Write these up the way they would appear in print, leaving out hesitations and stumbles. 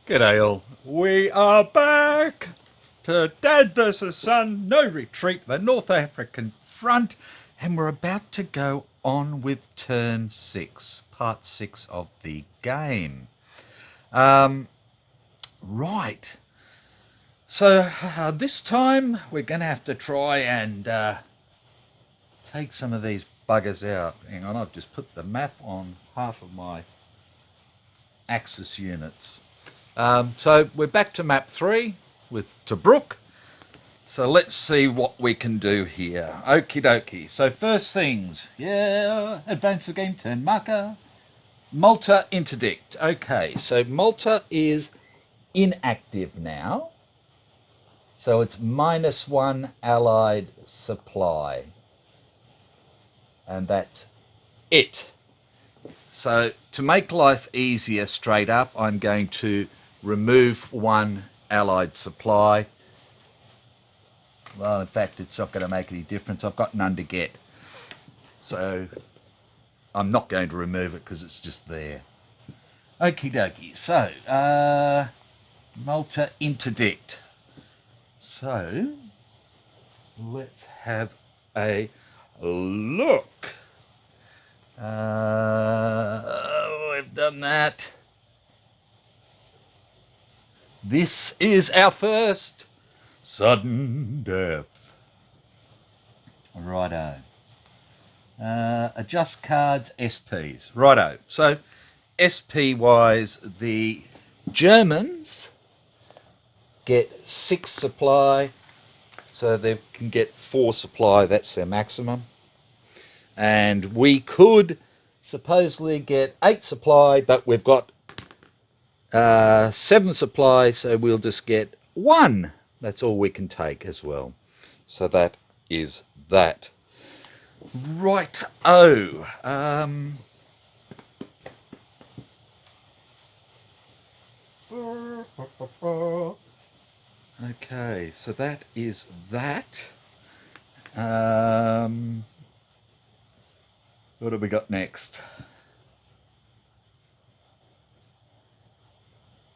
G'day all, we are back to Dad vs Son, no retreat, the North African front, and we're about to go on with turn 6, part 6 of the game. Right, so this time we're going to have to try and take some of these buggers out. Hang on, I've just put the map on half of my axis units. So we're back to map 3 with Tobruk. So let's see what we can do here. Okie dokie. So first things, advance again, turn marker. Malta interdict. Okay, so Malta is inactive now. So it's -1 allied supply. And that's it. So to make life easier straight up, I'm going to remove 1 allied supply. Well, in fact, it's not going to make any difference. I've got none to get. So I'm not going to remove it because it's just there. Okie dokie. So, Malta interdict. So, let's have a look. We've done that. This is our first sudden death. Righto. Adjust cards, SPs. Righto. So, SP-wise, the Germans get 6 supply, so they can get 4 supply. That's their maximum. And we could supposedly get 8 supply, but we've got 7 supply, so we'll just get 1. That's all we can take as well. So that is that. Right-o. Okay, so that is that. What have we got next?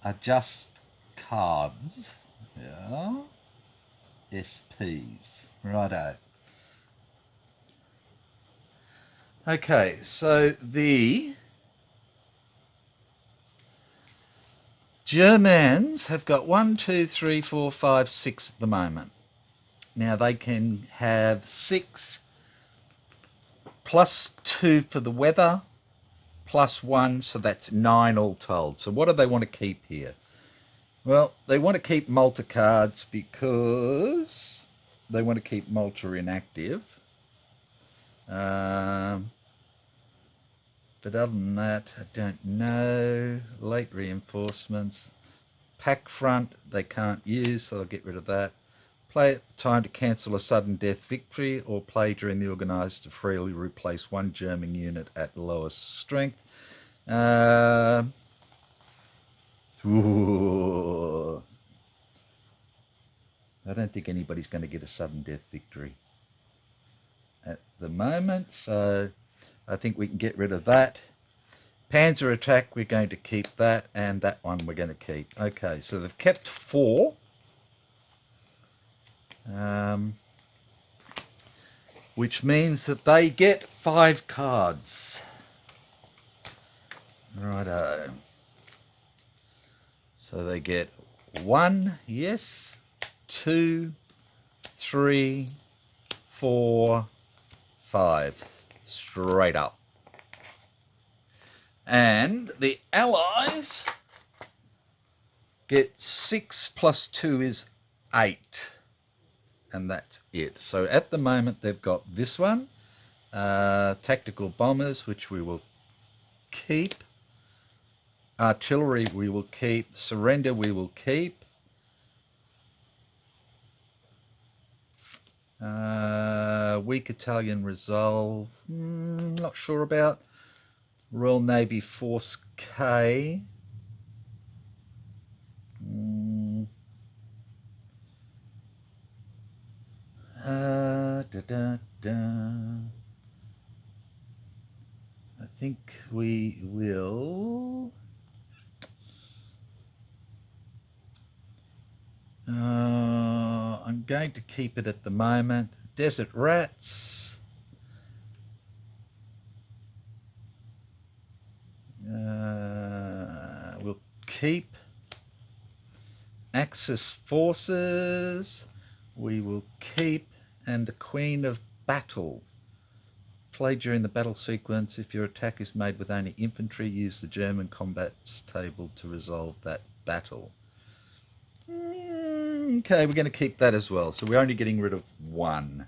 Adjust cards. Yeah. SPs. Righto. Okay, so the Germans have got 1, 2, 3, 4, 5, 6 at the moment. Now they can have 6 plus 2 for the weather, plus 1, so that's 9 all told. So what do they want to keep here? Well, they want to keep Malta cards because they want to keep Malta inactive. But other than that, I don't know. Late reinforcements. Pack front, they can't use, so they'll get rid of that. Play at the time to cancel a sudden death victory, or play during the organised to freely replace 1 German unit at lowest strength. Ooh. I don't think anybody's going to get a sudden death victory at the moment, so I think we can get rid of that. Panzer attack, we're going to keep that, and that one we're going to keep. Okay, so they've kept 4. Which means that they get 5 cards. Righto. So they get 1, yes, 2, 3, 4, 5. Straight up. And the Allies get 6 plus 2 is 8. And that's it. So at the moment they've got this one, tactical bombers, which we will keep. Artillery we will keep. Surrender we will keep. Weak Italian resolve, not sure about. Royal Navy Force K. I think we will. I'm going to keep it at the moment. Desert Rats. We'll keep Axis Forces. We will keep, and the Queen of Battle. Play during the battle sequence. If your attack is made with only infantry, use the German combats table to resolve that battle. Okay, we're going to keep that as well. So we're only getting rid of one,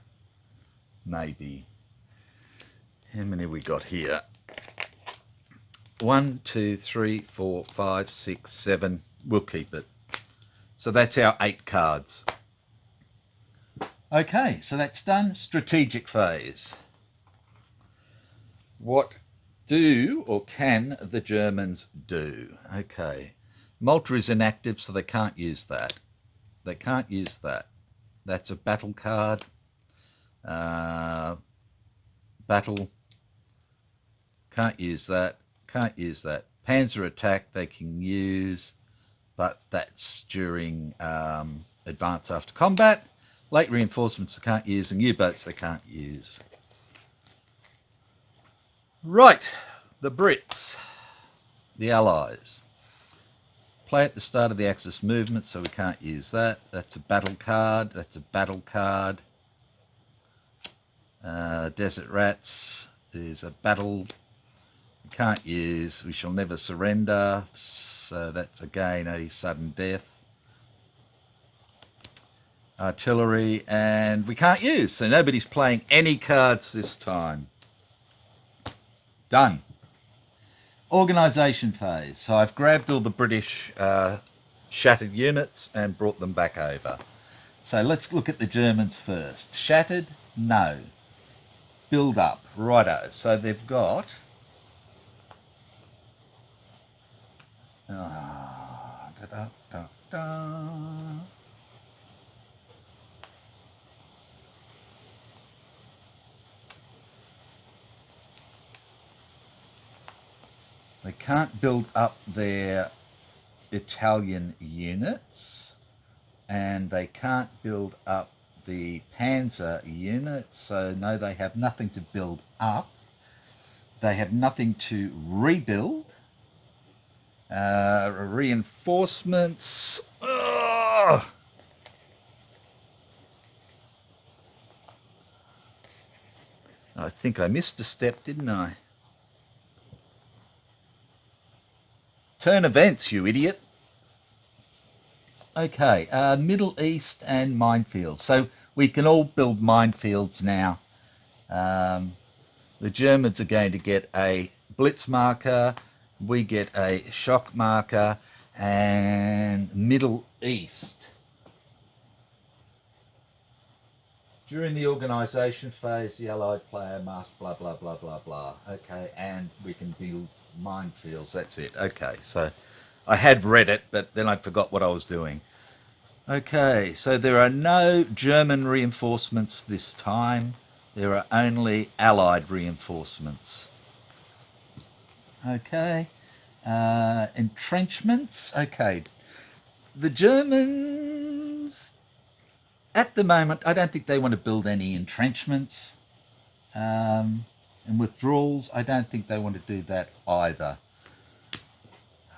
maybe. How many have we got here? 1, 2, 3, 4, 5, 6, 7. We'll keep it. So that's our 8 cards. Okay, so that's done. Strategic phase. What do or can the Germans do? Okay. Malta is inactive, so they can't use that. They can't use that. That's a battle card. Battle. Can't use that. Can't use that. Panzer attack they can use, but that's during advance after combat. Late reinforcements they can't use, and U-boats they can't use. Right, the Brits, the Allies. Play at the start of the Axis movement, so we can't use that. That's a battle card. That's a battle card. Desert Rats is a battle. We can't use. We shall never surrender. So that's again a sudden death. Artillery, and we can't use. So nobody's playing any cards this time. Done. Organisation phase. So I've grabbed all the British shattered units and brought them back over. So let's look at the Germans first. Shattered? No. Build up. Righto. So they've got... They can't build up their Italian units, and they can't build up the Panzer units, so no, they have nothing to build up. They have nothing to rebuild. Reinforcements. Ugh. I think I missed a step, didn't I? Turn events, you idiot. Okay, Middle East and minefields. So we can all build minefields now. The Germans are going to get a blitz marker. We get a shock marker. And Middle East. During the organisation phase, the Allied player must blah, blah, blah, blah, blah. Okay, and we can build minefields. That's it. Okay, so I had read it, but then I forgot what I was doing. Okay, so there are no German reinforcements this time. There are only Allied reinforcements. Okay, entrenchments. Okay, the Germans, at the moment, I don't think they want to build any entrenchments. And withdrawals, I don't think they want to do that either.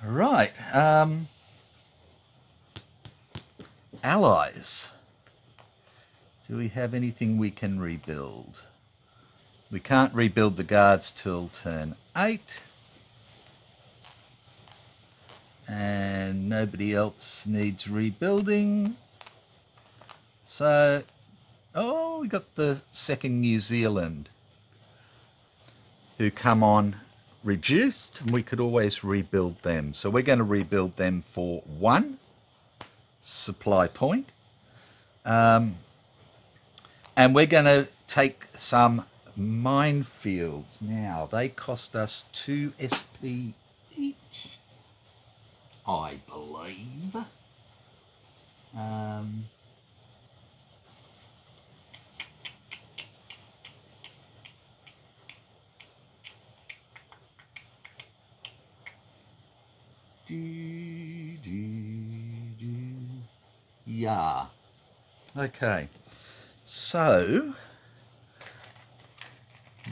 Right. Allies. Do we have anything we can rebuild? We can't rebuild the guards till turn 8. And nobody else needs rebuilding. So, oh, we got the second New Zealand, who come on reduced, and we could always rebuild them. So we're going to rebuild them for 1 supply point. And we're going to take some minefields now. They cost us 2 SP each, I believe. Yeah. Okay. So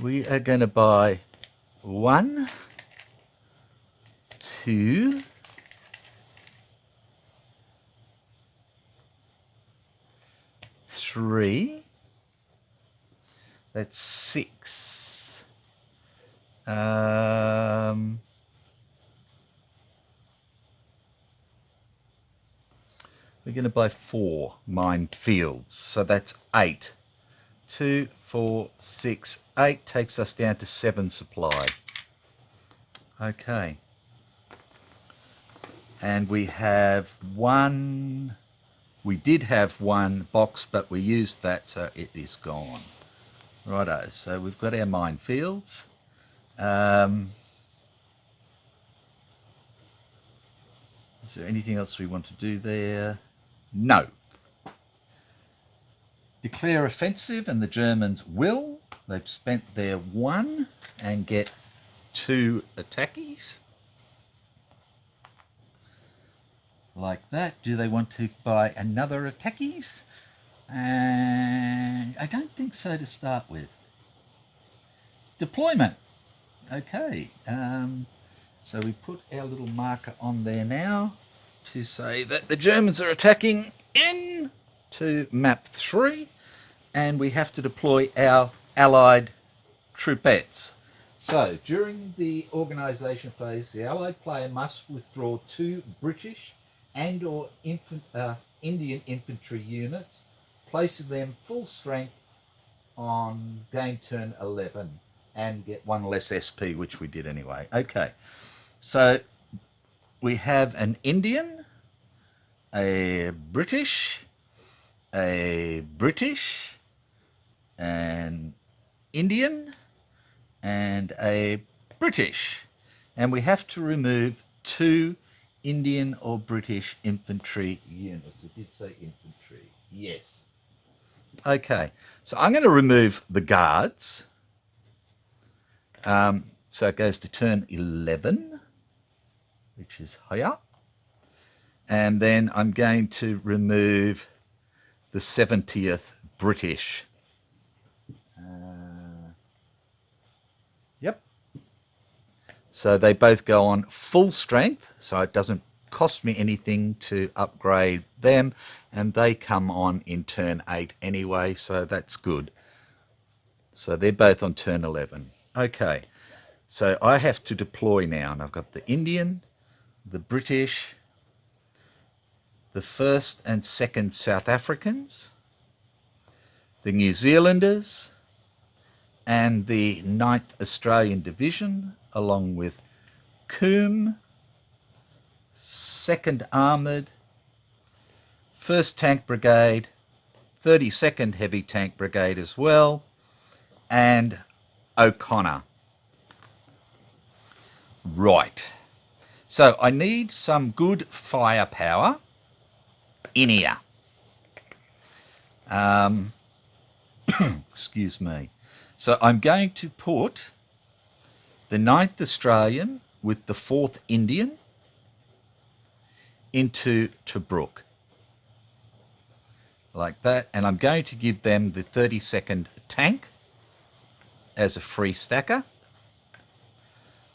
we are going to buy 1, 2, 3. That's 6. We're going to buy 4 minefields, so that's 8. 2, 4, 6, 8 takes us down to 7 supply. Okay. And we have 1. We did have 1 box, but we used that, so it is gone. Righto, so we've got our minefields. Is there anything else we want to do there? No. Declare offensive, and the Germans will. They've spent their 1 and get 2 attackies. Like that. Do they want to buy another attackies? I don't think so to start with. Deployment. Okay. So we put our little marker on there now to say that the Germans are attacking into map 3, and we have to deploy our Allied troopettes. So during the organisation phase, the Allied player must withdraw 2 British and or Indian infantry units, placing them full strength on game turn 11 and get 1 less SP, which we did anyway. Okay, so we have an Indian, a British, an Indian, and a British. And we have to remove 2 Indian or British infantry units. It did say infantry. Yes. Okay, so I'm going to remove the guards. So it goes to turn 11, which is higher. And then I'm going to remove the 70th British. Yep. So they both go on full strength, so it doesn't cost me anything to upgrade them, and they come on in turn 8 anyway, so that's good. So they're both on turn 11. Okay, so I have to deploy now, and I've got the Indian, the British, the 1st and 2nd South Africans, the New Zealanders, and the 9th Australian Division, along with Coombe, 2nd Armoured, 1st Tank Brigade, 32nd Heavy Tank Brigade as well, and O'Connor. Right. So I need some good firepower in here. Excuse me. So I'm going to put the 9th Australian with the 4th Indian into Tobruk. Like that. And I'm going to give them the 32nd tank as a free stacker.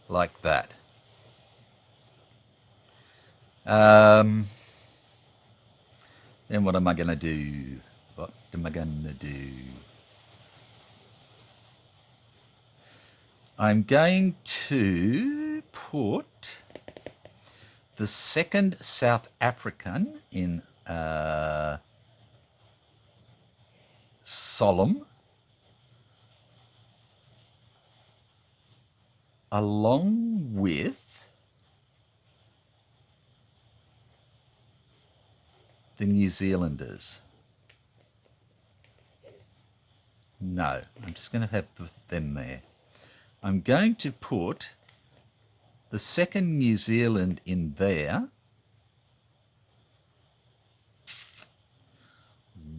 Like that. Then what am I going to do? What am I going to do? I'm going to put the 2nd South African in Solemn, along with the New Zealanders. No, I'm just going to have them there. I'm going to put the second New Zealand in there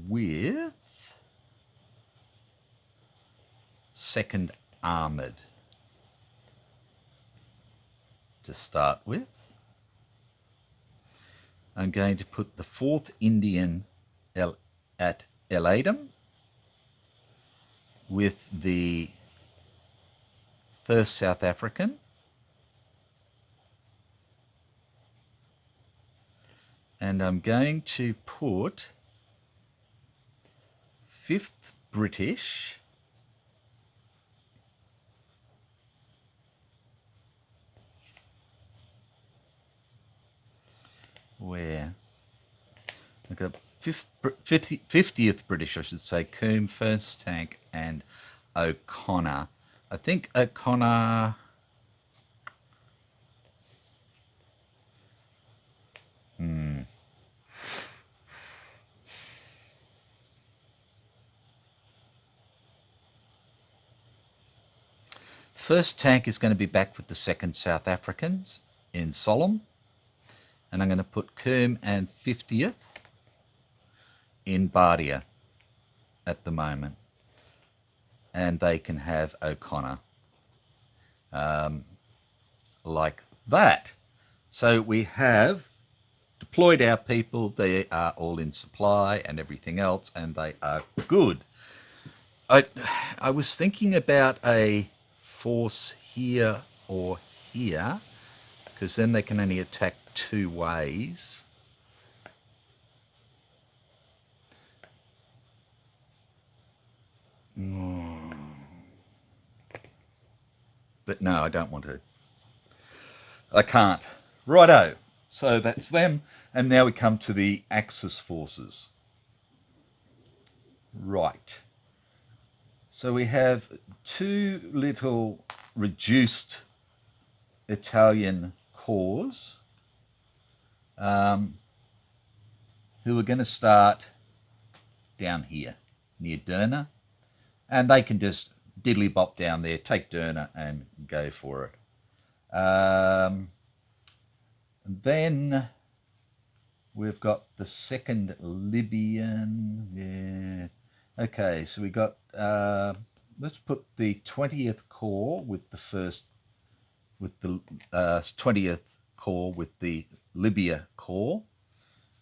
with second armoured to start with. I'm going to put the 4th Indian at Elatum with the 1st South African, and I'm going to put 5th British where I've got 50th British, I should say, Coombe, 1st Tank, and O'Connor. I think O'Connor... First Tank is going to be back with the 2nd South Africans in Solemn. And I'm going to put Coombe and 50th in Bardia at the moment. And they can have O'Connor. Like that. So we have deployed our people. They are all in supply and everything else, and they are good. I was thinking about a force here or here, because then they can only attack 2 ways. But no, I don't want to. I can't. Righto. So that's them. And now we come to the Axis forces. Right. So we have 2 little reduced Italian corps who are going to start down here near Derna, and they can just diddly bop down there, take Derna and go for it. Then we've got the 2nd Libyan. Yeah. Okay, so we got, let's put the 20th Corps with the 20th Corps with the Libya Corps,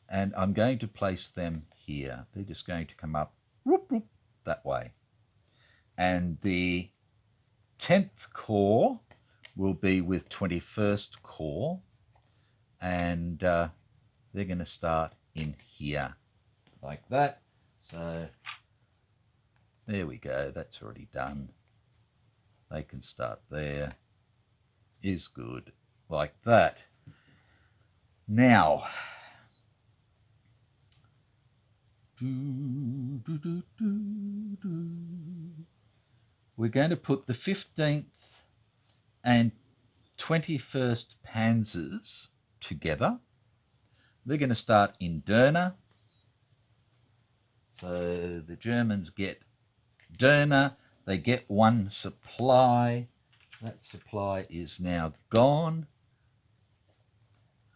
and I'm going to place them here. They're just going to come up whoop, whoop, that way. And the 10th Corps will be with 21st Corps, and they're going to start in here like that. So there we go, that's already done. They can start there. Is good, like that. Now, we're going to put the 15th and 21st Panzers together. They're going to start in Derna. So the Germans get Derna, they get 1 supply. That supply is now gone.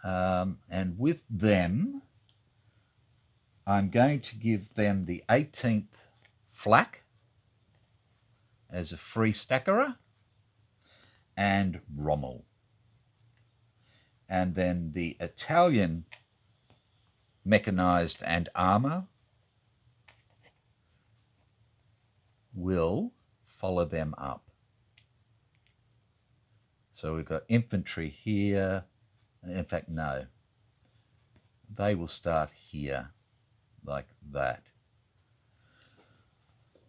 And with them, I'm going to give them the 18th Flak as a free stackerer and Rommel. And then the Italian mechanised and armour will follow them up. So we've got infantry here. In fact, no. They will start here, like that.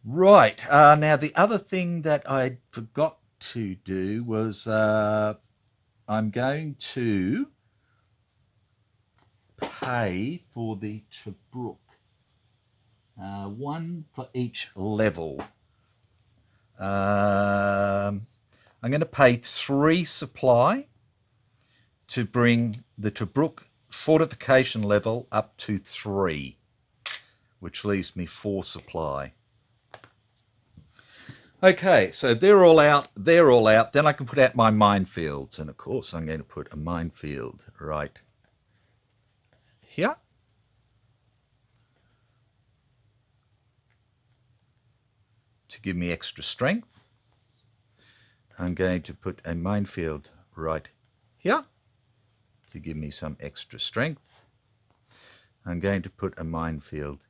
Right. Now, the other thing that I forgot to do was I'm going to pay for the Tobruk. 1 for each level. I'm going to pay 3 supply to bring the Tobruk fortification level up to 3, which leaves me 4 supply. Okay, so they're all out. They're all out. Then I can put out my minefields. And of course, I'm going to put a minefield right here. To give me extra strength. I'm going to put a minefield right here to give me some extra strength. I'm going to put a minefield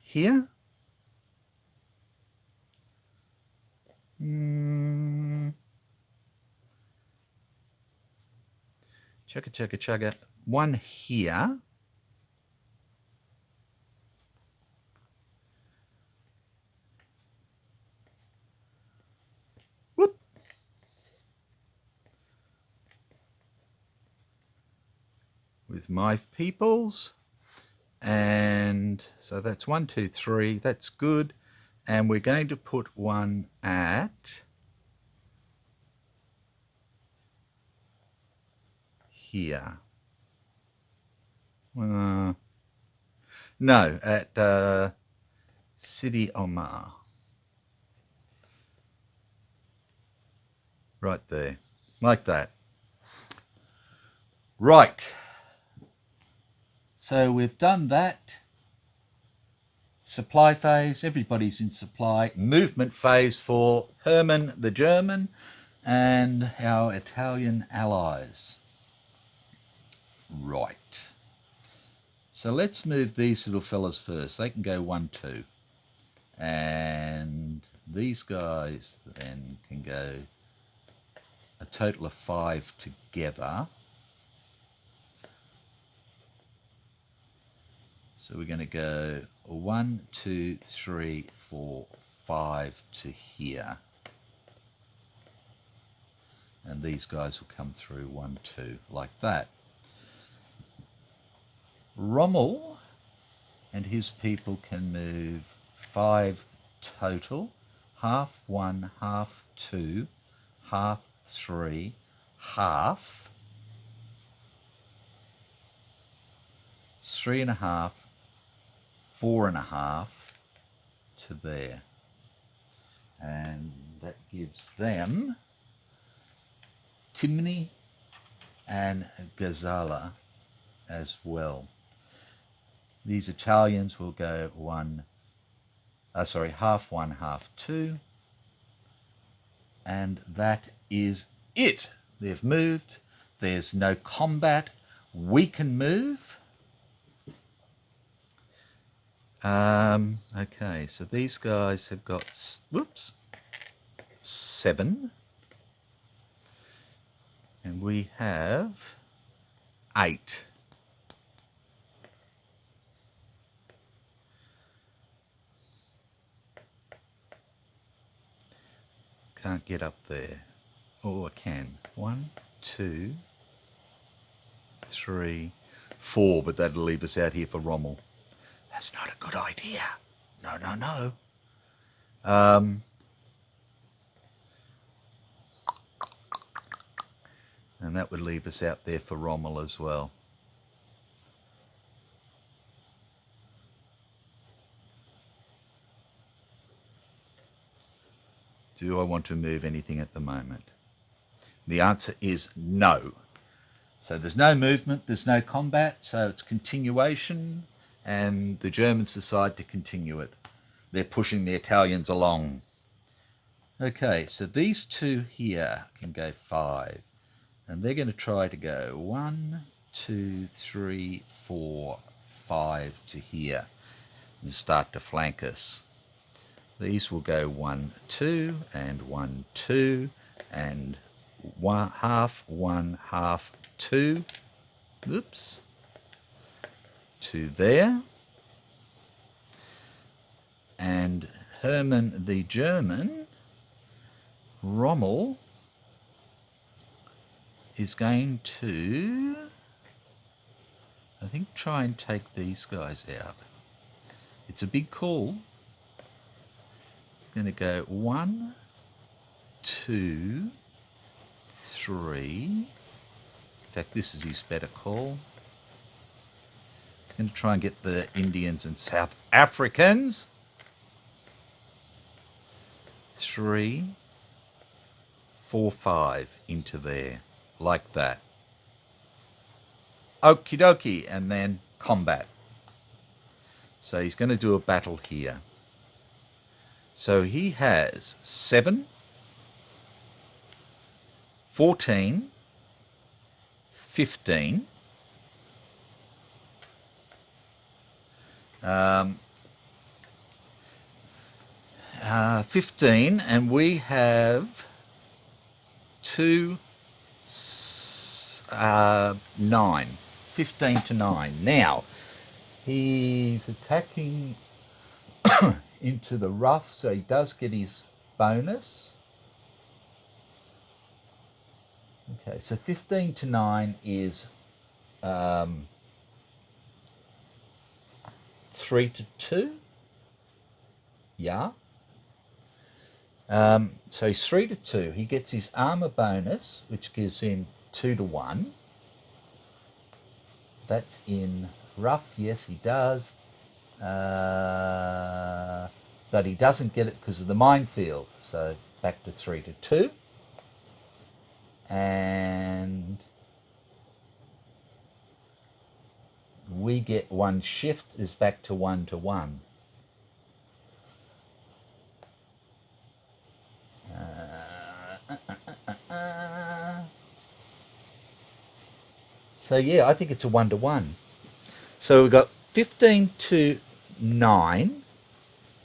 here. Chugga, chugga, chugga. One here. Whoop. With my peoples. And so that's 1, 2, 3. That's good. And we're going to put one at here. No, at Sidi Omar. Right there, like that. Right. So we've done that. Supply phase, everybody's in supply. Movement phase for Hermann the German and our Italian allies. Right. So let's move these little fellas first. They can go 1, 2. And these guys then can go a total of 5 together. So we're going to go 1, 2, 3, 4, 5 to here. And these guys will come through 1, 2, like that. Rommel and his people can move 5 total. Half 1, half 2, half 3, half 3.5, 4.5 to there. And that gives them Timni and Gazala as well. These Italians will go half 1, half 2. And that is it. They've moved. There's no combat. We can move. Okay, so these guys have got, 7. And we have 8. Can't get up there. Oh, I can. 1, 2, 3, 4, but that'll leave us out here for Rommel. That's not a good idea. No, no, no. And that would leave us out there for Rommel as well. Do I want to move anything at the moment? The answer is no. So there's no movement, there's no combat, so it's continuation, and the Germans decide to continue it. They're pushing the Italians along. Okay, so these two here can go 5. And they're going to try to go 1, 2, 3, 4, 5 to here and start to flank us. These will go 1, 2, and 1, 2, and half 1, half 2. Oops. To there. And Hermann the German, Rommel, is going to, I think, try and take these guys out. It's a big call. He's going to go 1, 2, 3. In fact, this is his better call. He's going to try and get the Indians and South Africans. 3, 4, 5 into there, like that. Okie dokie, and then combat. So he's going to do a battle here. So he has 7, 14, 15, 15, and we have 2, 9. 15 to 9. Now, he's attacking into the rough, so he does get his bonus. Okay, so 15 to 9 is 3 to 2. Yeah. So he's 3 to 2. He gets his armor bonus, which gives him 2 to 1. That's in rough. Yes, he does. But he doesn't get it because of the minefield. So back to 3 to 2. And we get 1 shift is back to 1 to 1. So yeah, I think it's a 1 to 1. So we've got 15 to 9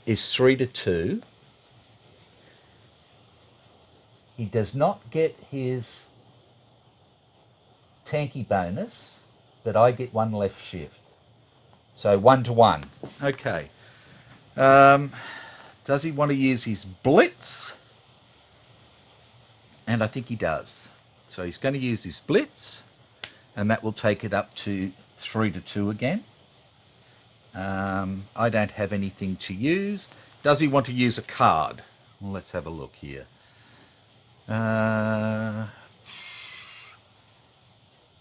is 3 to 2. He does not get his tanky bonus, but I get 1 left shift. So 1 to 1. Okay. Does he want to use his blitz? And I think he does. So he's going to use his blitz, and that will take it up to 3 to 2 again. I don't have anything to use. Does he want to use a card? Well, let's have a look here.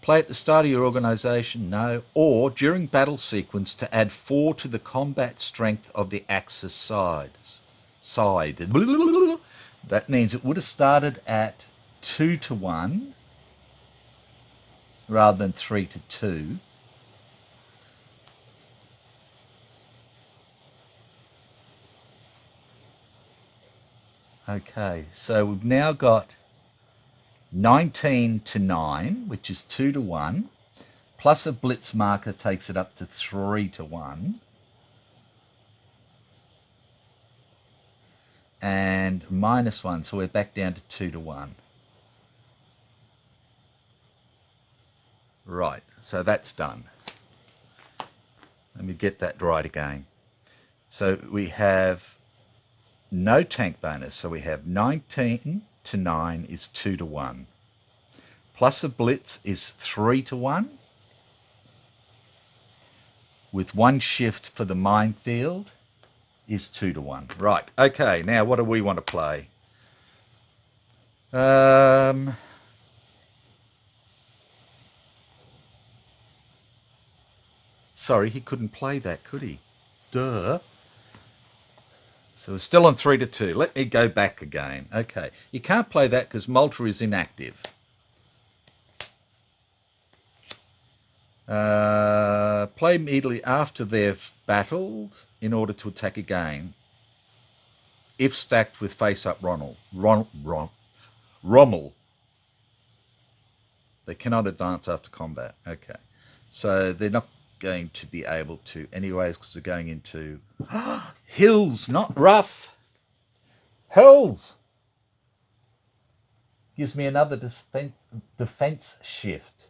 Play at the start of your organisation, no. Or during battle sequence to add 4 to the combat strength of the Axis side. That means it would have started at 2 to 1 rather than 3 to 2. Okay, so we've now got 19 to 9, which is 2 to 1, plus a blitz marker takes it up to 3 to 1. And minus 1, so we're back down to 2 to 1. Right, so that's done. Let me get that right again. So we have no tank bonus, so we have 19 to 9 is 2 to 1. Plus a blitz is 3 to 1. With 1 shift for the minefield is 2 to 1. Right, okay, now what do we want to play? Sorry, he couldn't play that, could he? Duh. So we're still on 3 to 2. Let me go back again. Okay, you can't play that because Malta is inactive. Play immediately after they've battled in order to attack again. If stacked with face-up Rommel. Rommel. They cannot advance after combat. Okay, so they're not going to be able to anyways because they're going into hills, not rough. Hills gives me another defense shift.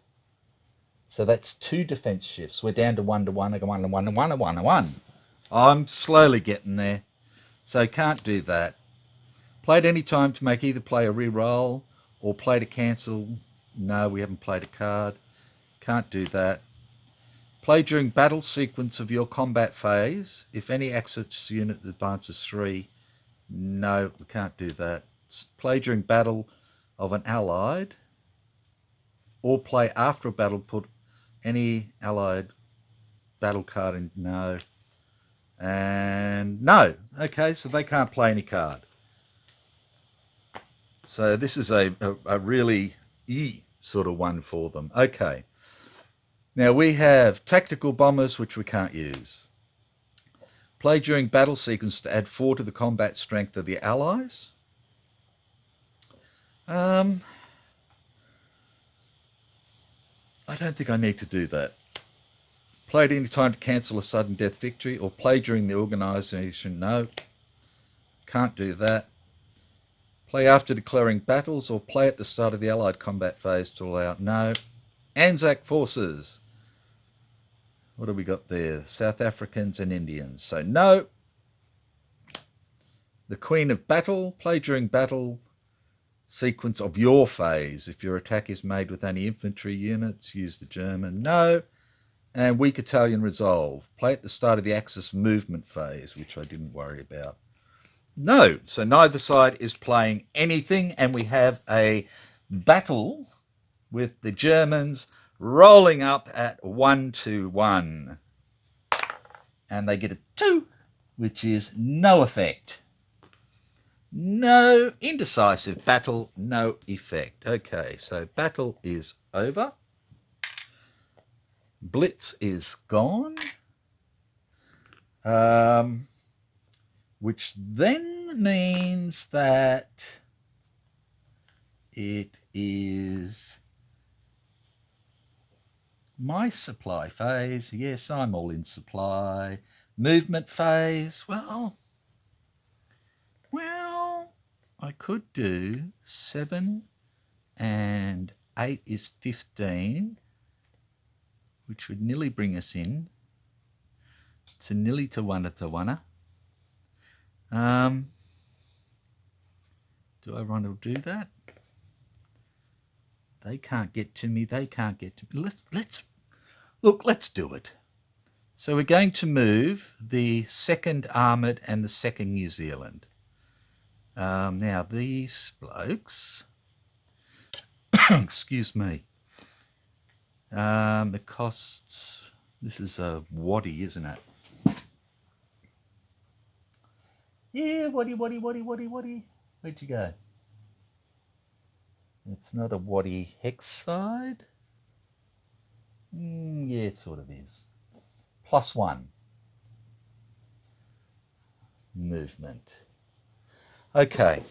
So that's 2 defense shifts. We're down to 1 to 1, 1 to 1 to 1 to 1 to 1. I'm slowly getting there. So can't do that. Play at any time to make either play a re-roll or play to cancel. No, we haven't played a card. Can't do that. Play during battle sequence of your combat phase. If any Axis unit advances 3. No, we can't do that. Play during battle of an allied. Or play after a battle, put any allied battle card in. No. And no. Okay, so they can't play any card. So this is a really sort of one for them. Okay. Now we have tactical bombers, which we can't use. Play during battle sequence to add 4 to the combat strength of the allies. I don't think I need to do that. Play at any time to cancel a sudden death victory, or play during the organisation. No, can't do that. Play after declaring battles, or play at the start of the allied combat phase to allow. No. Anzac forces. What have we got there? South Africans and Indians. So no. The Queen of Battle. Play during battle sequence of your phase. If your attack is made with any infantry units, use the German. No. And Weak Italian Resolve. Play at the start of the Axis movement phase, which I didn't worry about. No. So neither side is playing anything, and we have a battle with the Germans rolling up at 1-1. And they get a 2, which is no effect. No indecisive battle, no effect. Okay, so battle is over. Blitz is gone. Which then means that it is my supply phase. Yes, I'm all in supply. Movement phase. Well, I could do 7 and 8 is 15, which would nearly bring us in. It's a nearly to one. Do I want to do that? They can't get to me. They can't get to me. Let's do it. So we're going to move the 2nd Armoured and the 2nd New Zealand. Now these blokes, excuse me, it costs, this is a waddy, isn't it? Yeah, waddy. Where'd you go? It's not a waddy hex side. Yeah, it sort of is. +1 movement. Okay,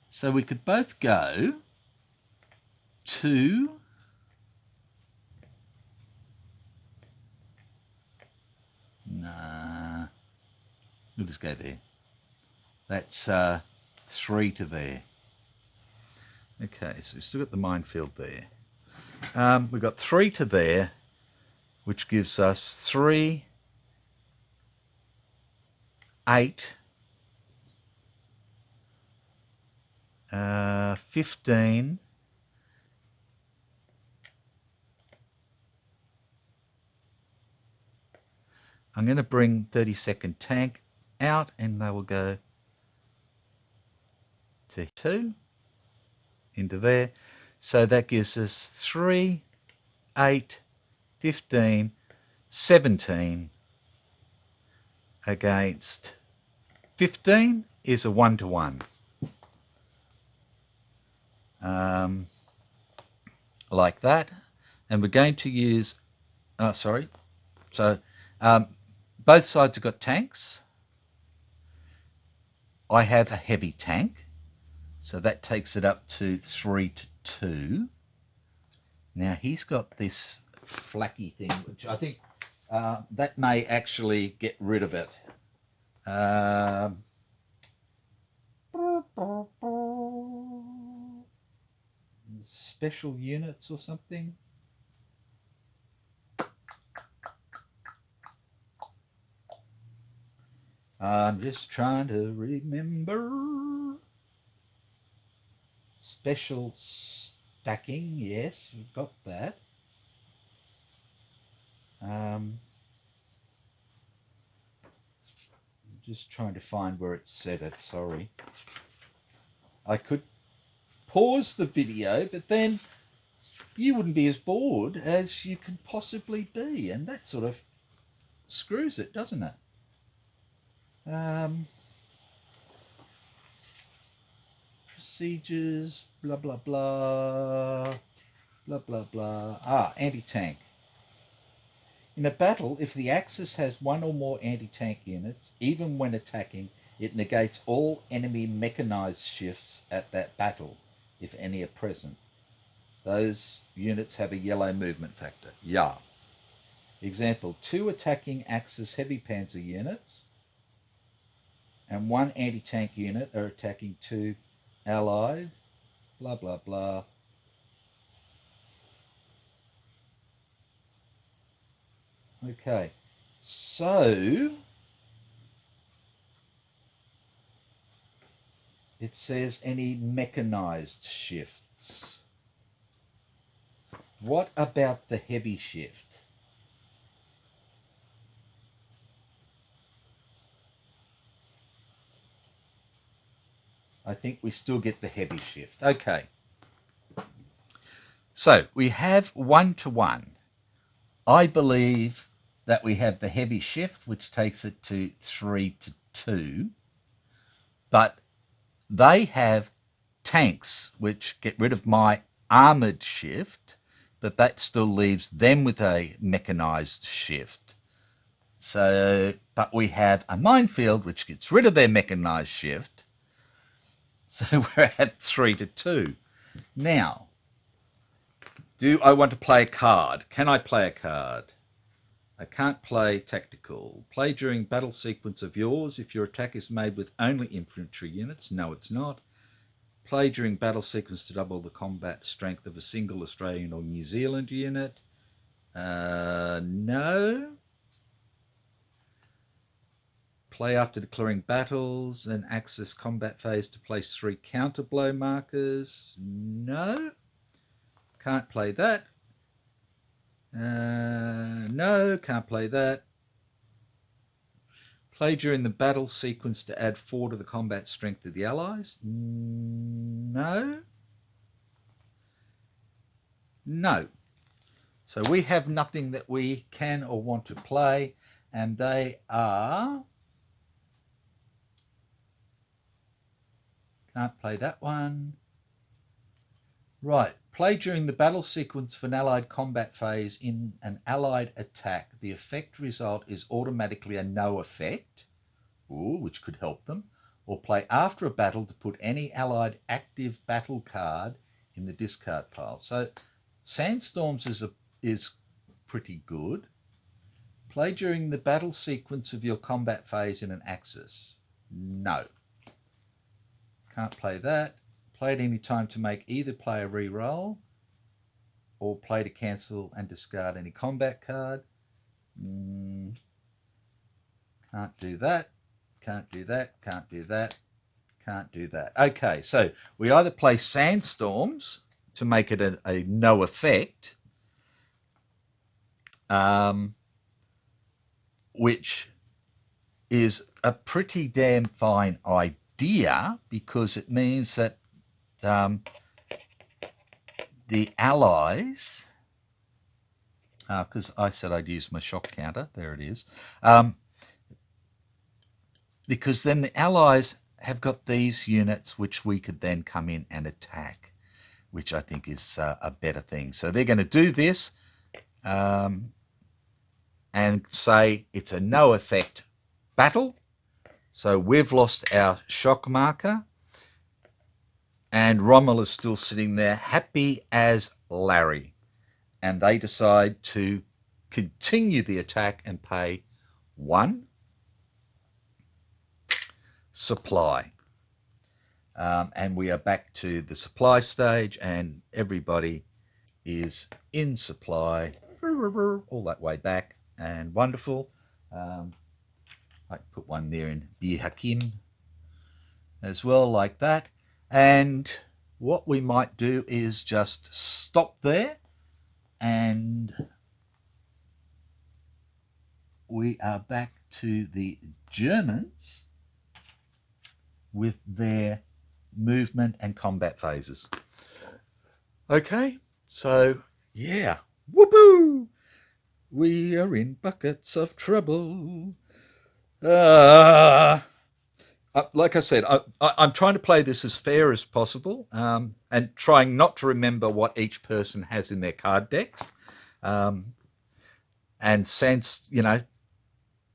so we could both go to we'll just go there. That's 3 to there. Okay, so we've still got the minefield there. We've got 3 to there, which gives us 3, 8, 15, I'm going to bring 32nd tank out, and they will go to 2 into there. So that gives us 3, 8, 15, 17 against 15 is a 1-1. Like that. And we're going to use, so both sides have got tanks. I have a heavy tank, so that takes it up to 3-2. Now he's got this flacky thing, which I think that may actually get rid of it. Special units or something. I'm just trying to remember. Special stacking, yes, we've got that. I'm just trying to find where it's set at, sorry. I could pause the video, but then you wouldn't be as bored as you can possibly be, and that sort of screws it, doesn't it? Sieges, blah, blah, blah, blah, blah, blah. Anti-tank. In a battle, if the Axis has one or more anti-tank units, even when attacking, it negates all enemy mechanized shifts at that battle, if any are present. Those units have a yellow movement factor. Yeah. Example, 2 attacking Axis heavy panzer units and 1 anti-tank unit are attacking 2 Allied, blah, blah, blah. Okay, so it says any mechanized shifts. What about the heavy shift? I think we still get the heavy shift. Okay. So we have 1-to-1. I believe that we have the heavy shift, which takes it to 3-to-2. But they have tanks, which get rid of my armoured shift, but that still leaves them with a mechanised shift. So, but we have a minefield, which gets rid of their mechanised shift. So we're at 3-to-2. Now, do I want to play a card? Can I play a card? I can't play tactical. Play during battle sequence of yours if your attack is made with only infantry units. No, it's not. Play during battle sequence to double the combat strength of a single Australian or New Zealand unit. No. Play after declaring battles and Axis combat phase to place 3 counter blow markers. No. Can't play that. No, can't play that. Play during the battle sequence to add 4 to the combat strength of the Allies. No. No. So we have nothing that we can or want to play, and they are... Can't play that one. Right. Play during the battle sequence of an Allied combat phase in an Allied attack. The effect result is automatically a no effect, which could help them. Or play after a battle to put any Allied active battle card in the discard pile. So Sandstorms is pretty good. Play during the battle sequence of your combat phase in an Axis. No. Can't play that. Play at any time to make either player re-roll or play to cancel and discard any combat card. Can't do that. Can't do that. Can't do that. Can't do that. Okay, so we either play Sandstorms to make it a no effect, which is a pretty damn fine idea because it means that the Allies, because I said I'd use my shock counter, there it is, because then the Allies have got these units which we could then come in and attack, which I think is a better thing. So they're going to do this and say it's a no effect battle. So we've lost our shock marker. And Rommel is still sitting there happy as Larry. And they decide to continue the attack and pay 1 supply. And we are back to the supply stage and everybody is in supply all that way back. And wonderful. I can put one there in Bir Hakim as well, like that. And what we might do is just stop there, and we are back to the Germans with their movement and combat phases. Okay, so yeah, whoopoo! We are in buckets of trouble. like I said, I'm trying to play this as fair as possible, and trying not to remember what each person has in their card decks. And since,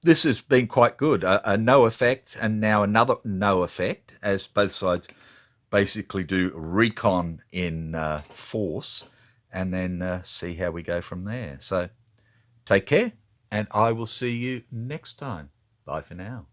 this has been quite good, a no effect and now another no effect, as both sides basically do recon in force, and then see how we go from there. So take care, and I will see you next time. Bye for now.